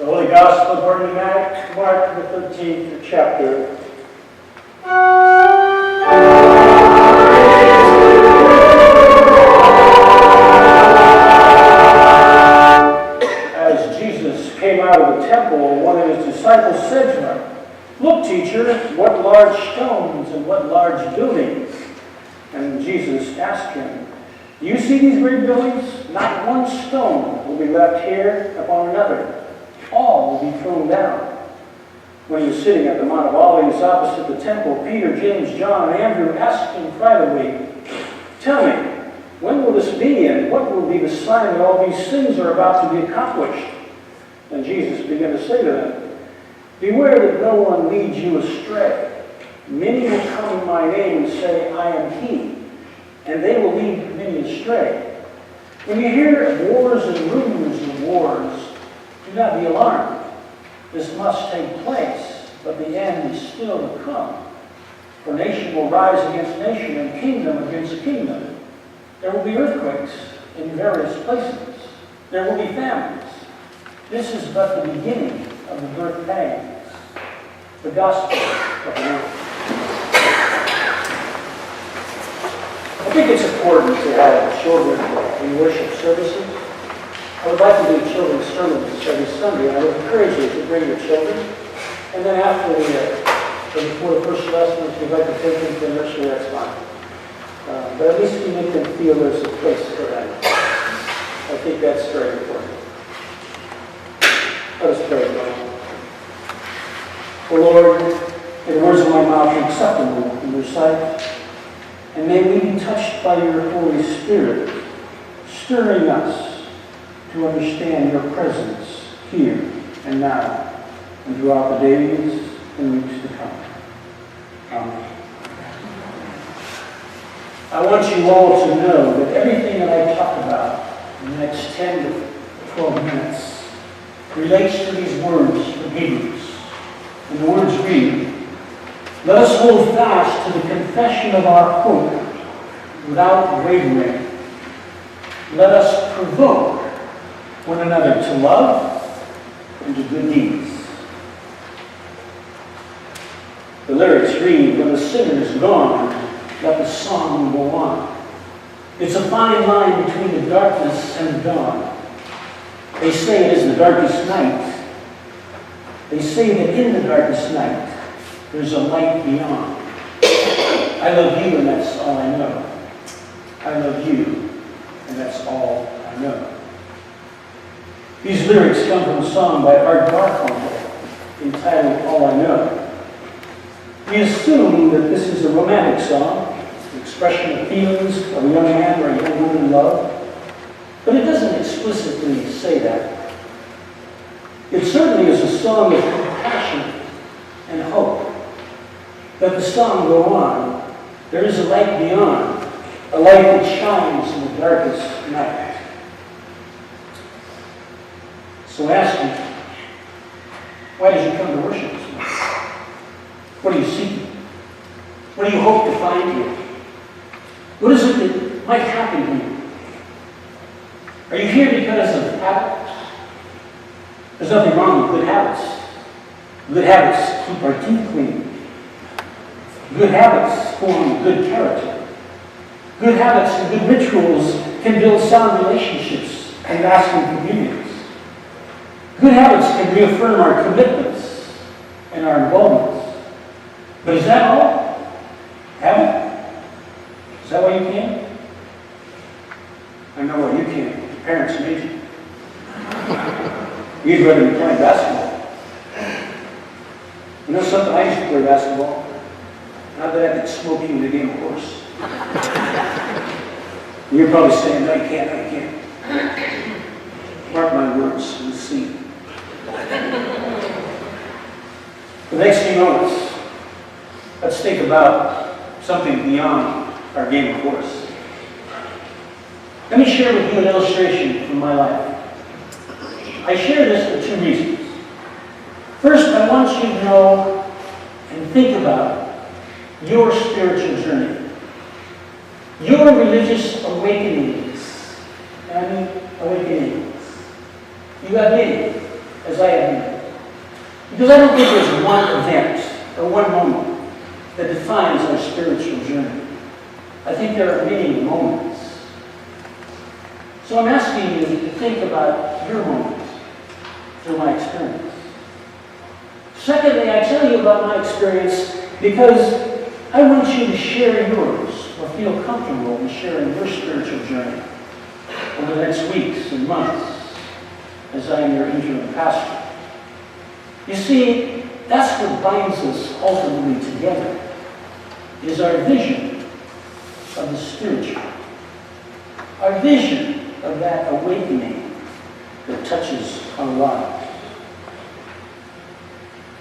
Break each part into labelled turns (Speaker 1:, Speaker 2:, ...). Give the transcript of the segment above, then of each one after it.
Speaker 1: The Holy Gospel according to Mark the 13th chapter. As Jesus came out of the temple, one of his disciples said to him, "Look, teacher, what large stones and what large buildings." And Jesus asked him, "Do you see these great buildings? Not one stone will be left here upon another. All will be thrown down." When he was sitting at the Mount of Olives opposite the temple, Peter, James, John, and Andrew asked him privately, "Tell me, when will this be, and what will be the sign that all these things are about to be accomplished?" And Jesus began to say to them, "Beware that no one leads you astray. Many will come in my name and say, 'I am he,' and they will lead many astray. When you hear of wars and rumors of wars, do not be alarmed. This must take place, but the end is still to come. For nation will rise against nation and kingdom against kingdom. There will be earthquakes in various places. There will be famines. This is but the beginning of the birth pangs." The Gospel of the Lord. I think it's important to have children in worship services. I would like to do children's sermons every Sunday, and I would encourage you to bring your children. And then after before the first lesson, if you'd like to take them to the nursery, that's fine. But at least we make them feel there's a place for them. I think that's very important. Let us pray, Lord. O Lord, may the words of my mouth be acceptable in your sight, and may we be touched by your Holy Spirit, stirring us to understand your presence here and now and throughout the days and weeks to come. Amen. I want you all to know that everything that I talk about in the next 10 to 12 minutes relates to these words from Hebrews. And the words read, "Let us hold fast to the confession of our hope without wavering. Let us provoke one another to love and to good deeds." The lyrics read, "When the sinner is gone, let the song go on." It's a fine line between the darkness and the dawn. They say it is the darkest night. They say that in the darkest night, there's a light beyond. I love you, and that's all I know. I love you, and that's all I know. These lyrics come from a song by Art Garfunkel entitled "All I Know." We assume that this is a romantic song, an expression of feelings of a young man or a young woman in love, but it doesn't explicitly say that. It certainly is a song of compassion and hope. Let the song go on. There is a light beyond, a light that shines in the darkest night. So ask me, why did you come to worship this morning? What are you seeking? What do you hope to find here? What is it that might happen here? Are you here because of habits? There's nothing wrong with good habits. Good habits keep our teeth clean. Good habits form good character. Good habits and good rituals can build sound relationships and lasting communities. Good habits can reaffirm our commitments and our involvements. But is that all? Habit? Is that why you came? I know why you came. Your parents made you. You'd rather be playing basketball. You know something? I used to play basketball. Not that I could smoke you in the game, of course. You're probably saying, "No, you can't, no, you can't." Mark my words, we'll see. The next few moments, let's think about something beyond our game, of course. Let me share with you an illustration from my life. I share this for two reasons. First, I want you to know and think about your spiritual journey, your religious awakenings. And I mean awakenings. You have many. as I have been. Because I don't think there's one event or one moment that defines our spiritual journey. I think there are many moments. So I'm asking you to think about your moments through my experience. Secondly, I tell you about my experience because I want you to share yours or feel comfortable in sharing your spiritual journey over the next weeks and months as I am your interim pastor. You see, that's what binds us ultimately together, is our vision of the spiritual, our vision of that awakening that touches our lives.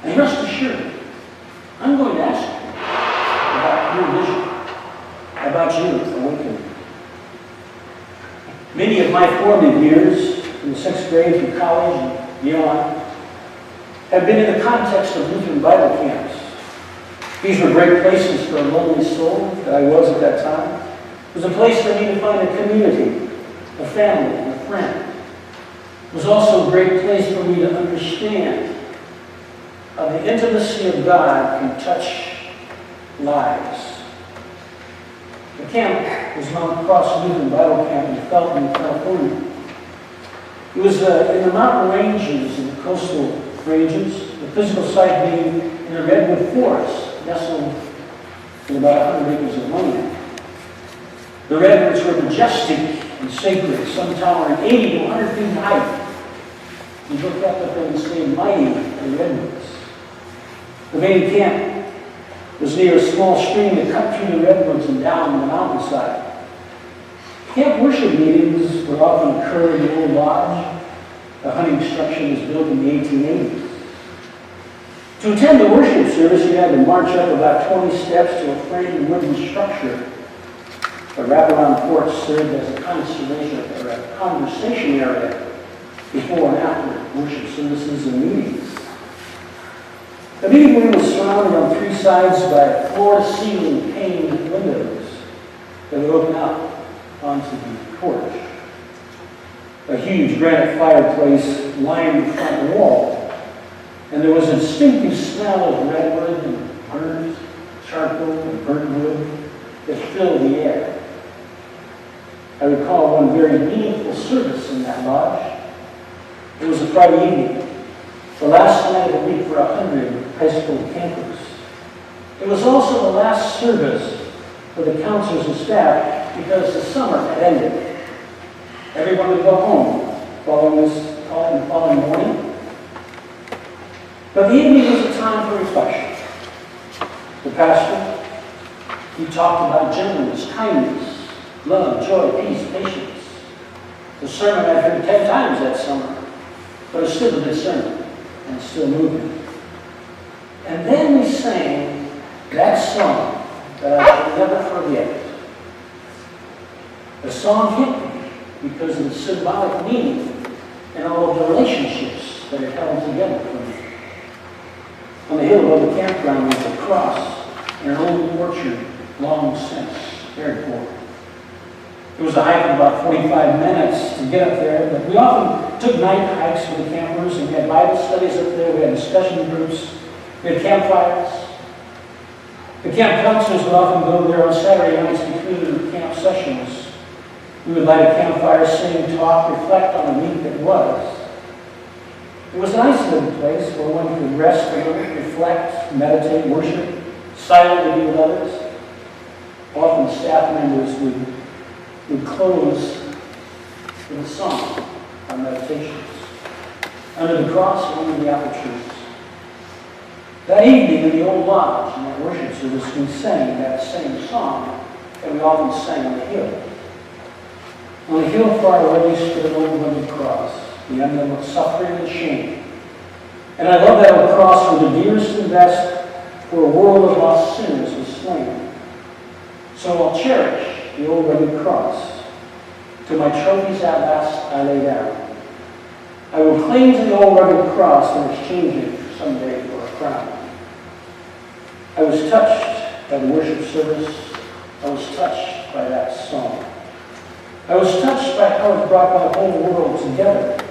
Speaker 1: And rest assured, I'm going to ask you about your vision, about your awakening. Many of my formative years, in the 6th grade through college and beyond, have been in the context of Lutheran Bible camps. These were great places for a lonely soul that I was at that time. It was a place for me to find a community, a family, and a friend. It was also a great place for me to understand how the intimacy of God can touch lives. The camp was Mount Cross Lutheran Bible Camp in Felton, California. It was in the mountain ranges and the coastal ranges, the physical site being in a redwood forest nestled in about 100 acres of land. The redwoods were majestic and sacred, some towering 80 to 100 feet in height. You look up at them and say, mighty the redwoods. The main camp was near a small stream that cut through the redwoods and down the mountainside. Camp worship meetings would often occur in the old lodge. The hunting structure was built in the 1880s. To attend the worship service, you had to march up about 20 steps to a framed wooden structure. A wraparound porch served as a conversation area before and after worship services and meetings. The meeting room was surrounded on 3 sides by floor-to-ceiling paned windows that would open out onto the porch. A huge granite fireplace lined the front wall, and there was a distinctive smell of redwood and burnt charcoal and burnt wood that filled the air. I recall one very meaningful service in that lodge. It was a Friday evening, the last night of the week for 100 high school campers. It was also the last service for the counselors and staff because the summer had ended. Everyone would go home following the following morning. But the evening was a time for reflection. The pastor, he talked about gentleness, kindness, love, joy, peace, patience. The sermon I'd heard 10 times that summer, but it's still a good sermon and it's still moving. And then we sang that song that I shall never forget. The song hit me because of the symbolic meaning and all of the relationships that it held together for me. On the hill above the campground was a cross and an old orchard long since cared for. It was a hike of about 45 minutes to get up there, but we often took night hikes with the campers, and we had Bible studies up there, we had discussion groups, we had campfires. The camp counselors would often go there on Saturday nights between camp sessions. We would light a campfire, sing, talk, reflect on the week that was. It was an isolated place where one could rest a little, reflect, meditate, worship, silently with others. Often staff members would close with a song on meditations. Under the cross, under the apple trees. That evening in the old lodge, in that worship service, we sang that same song that we often sang on the hill. On the hill far away stood an old rugged cross, the emblem of suffering and shame. And I love that old cross where the dearest and best for a world of lost sinners was slain. So I'll cherish the old rugged cross. To my trophies at last I lay down. I will cling to the old rugged cross and exchange it someday for a crown. I was touched by the worship service. I was touched by that song. I was touched by how it brought my whole world together.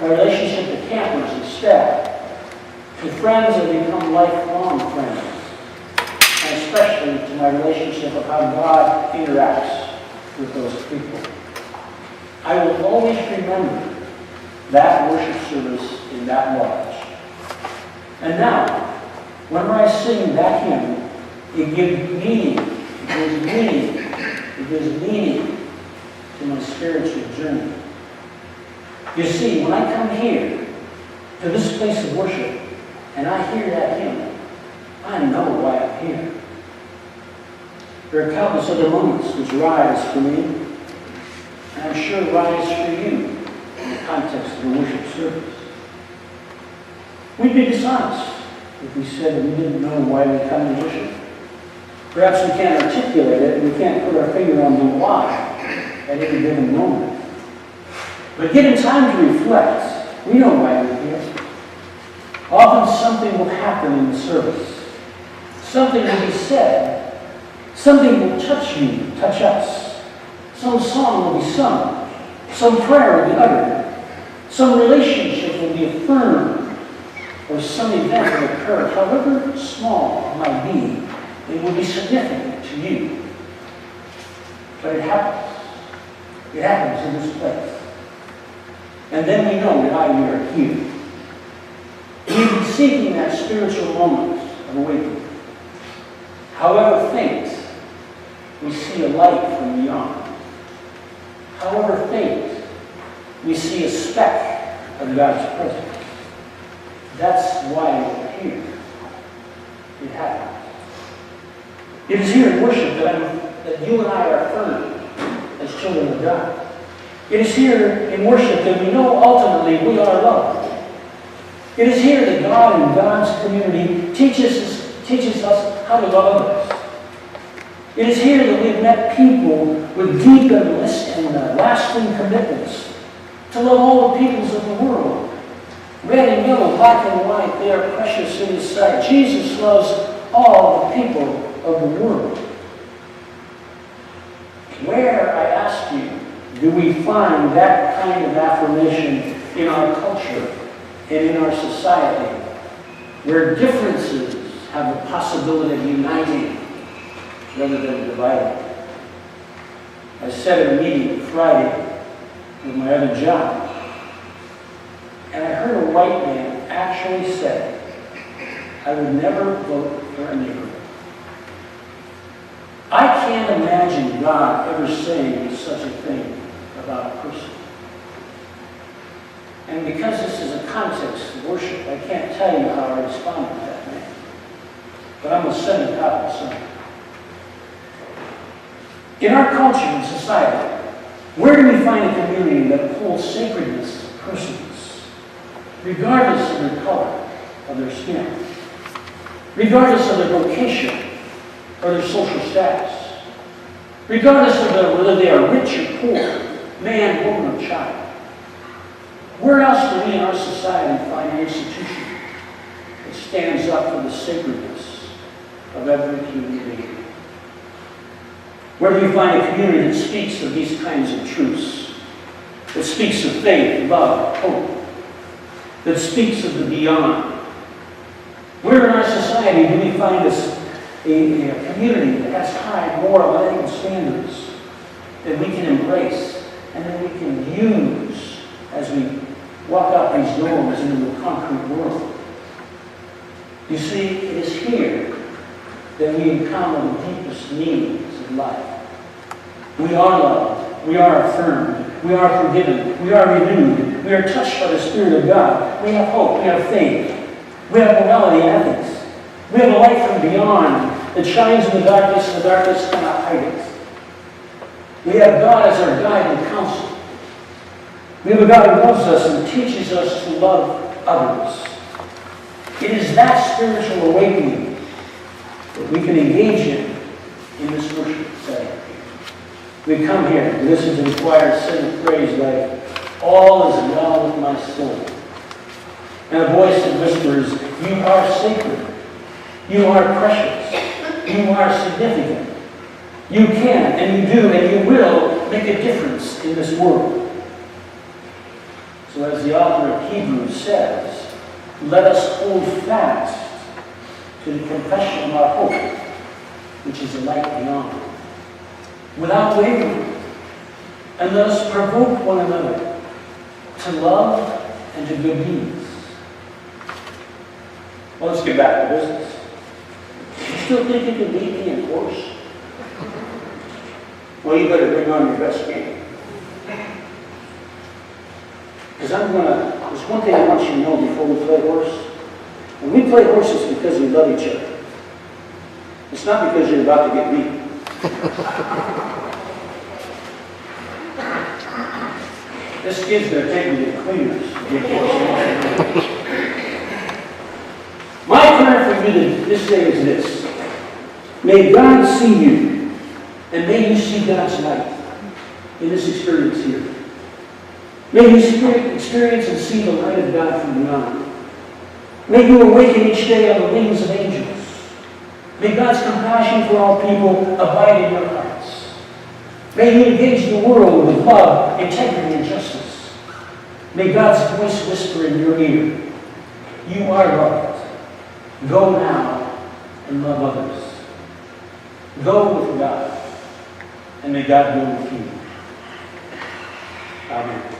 Speaker 1: my relationship to campers and staff, to friends that become lifelong friends, and especially to my relationship of how God interacts with those people. I will always remember that worship service in that lodge. And now, whenever I sing that hymn, it gives meaning, it gives meaning to my spiritual journey. You see, when I come here to this place of worship and I hear that hymn, I know why I'm here. There are countless other moments which rise for me, and I'm sure rise for you in the context of a worship service. We'd be dishonest if we said that we didn't know why we come to worship. Perhaps we can't articulate it, and we can't put our finger on the why at any given moment. But given time to reflect, we know why we're here. Often something will happen in the service. Something will be said. Something will touch you, touch us. Some song will be sung. Some prayer will be uttered. Some relationship will be affirmed. Or some event will occur, however small it might be, it will be significant to you. But it happens. It happens in this place. And then we know why we are here. We've been seeking that spiritual moment of awakening. However faint, we see a light from beyond. However faint, we see a speck of God's presence. That's why we're here. It happens. It is here in worship that you and I are affirmed as children of God. It is here in worship that we know ultimately we are loved. It is here that God and God's community teaches us how to love others. It is here that we've met people with deep and lasting commitments to love all the peoples of the world. Red and yellow, black and white, they are precious in His sight. Jesus loves all the people of the world. Where, I ask you, do we find that kind of affirmation in our culture and in our society, where differences have the possibility of uniting rather than dividing? I said at a meeting Friday with my other job, and I heard a white man actually say, I would never vote for a neighbor. I can't imagine God ever saying such a thing about a person. And because this is a context of worship, I can't tell you how I responded to that man. But I'm going to send a copy somewhere. In our culture and society, where do we find a community that upholds sacredness of persons, regardless of their color, of their skin, regardless of their vocation or their social status, regardless of whether they are rich or poor, man, woman, or child? Where else do we in our society find an institution that stands up for the sacredness of every human being? Where do we find a community that speaks of these kinds of truths? That speaks of faith, love, hope. That speaks of the beyond? Where in our society do we find a community that has high moral and ethical standards that we can embrace and that we can use as we walk out these doors into the concrete world? You see, it is here that we encounter the deepest needs of life. We are loved. We are affirmed. We are forgiven. We are renewed. We are touched by the Spirit of God. We have hope. We have faith. We have morality and ethics. We have a light from beyond that shines in the darkness, and the darkness cannot hide it. We have God as our guide and counsel. We have a God who loves us and teaches us to love others. It is that spiritual awakening that we can engage in this worship setting. We come here to listen to the choir sing praise like, all is well with my soul. And a voice that whispers, you are sacred. You are precious. You are significant. You can, and you do, and you will make a difference in this world. So as the author of Hebrews says, let us hold fast to the confession of our hope, which is a light beyond, without wavering. And let us provoke one another to love and to good deeds. Well, let's get back to business. You still think you can beat me in horse? Well, you better bring on your best game. Because there's one thing I want you to know before we play horse. When we play horse, it's because we love each other. It's not because you're about to get beat. This kid's going to take me to the cleaners. My prayer for you this day is this. May God see you, and may you see God's light in this experience here. May you experience and see the light of God from beyond. May you awaken each day on the wings of angels. May God's compassion for all people abide in your hearts. May you engage the world with love, integrity, and justice. May God's voice whisper in your ear, you are loved. Go now and love others. Go with God, and may God go with you. Amen.